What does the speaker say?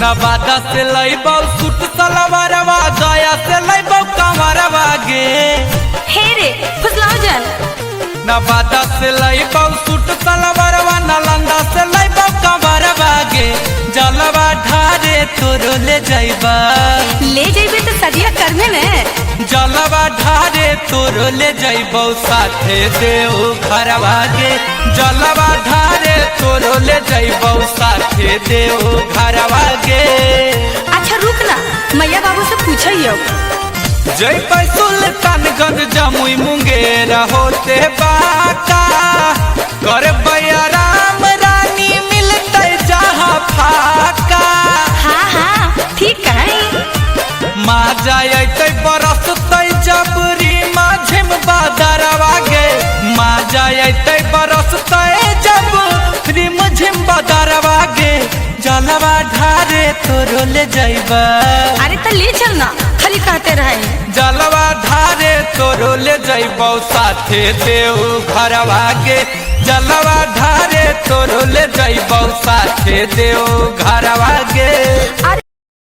नवादा से लैबौ सूट सलवारवा, गया से लैबौ कमरवा गे। हे रे फुसलाओ जन। नवादा से लैबौ सूट सलवारवा, नालंदा से लैबौ कमरवा गे। जलवा ढारे तोरो ले जाइबा, ले जाइबे तो सदिया करमे में। जलवा ढारे तोरो ले जाइबौ साथे देव घरवा गे। जलवा ढारे तोरो ले जाइबौ साथे देव घरवा गे। अच्छा रुक ना, मैया बाबू से पूछियो। जय सुल्तानगंज जमुई मुंगेर होते बाका, कर राम रानी मिलते जहाँ फाका। हाँ हाँ ठीक कहीं। माँ जाए बरसते जबरी माझिम बादरवा गे। माँ जाए बरसते जब रिम झिम बादरवा गे। जलवा ढारे तोरो ले जाइबा, अरे तो ले चल ना, खाली कहते रहे। जलवा ढारे तोरो ले जाइबौ साथे देव घरवा गे। जलवा ढारे तोरो ले जाइबौ साथे देव घरवा गे।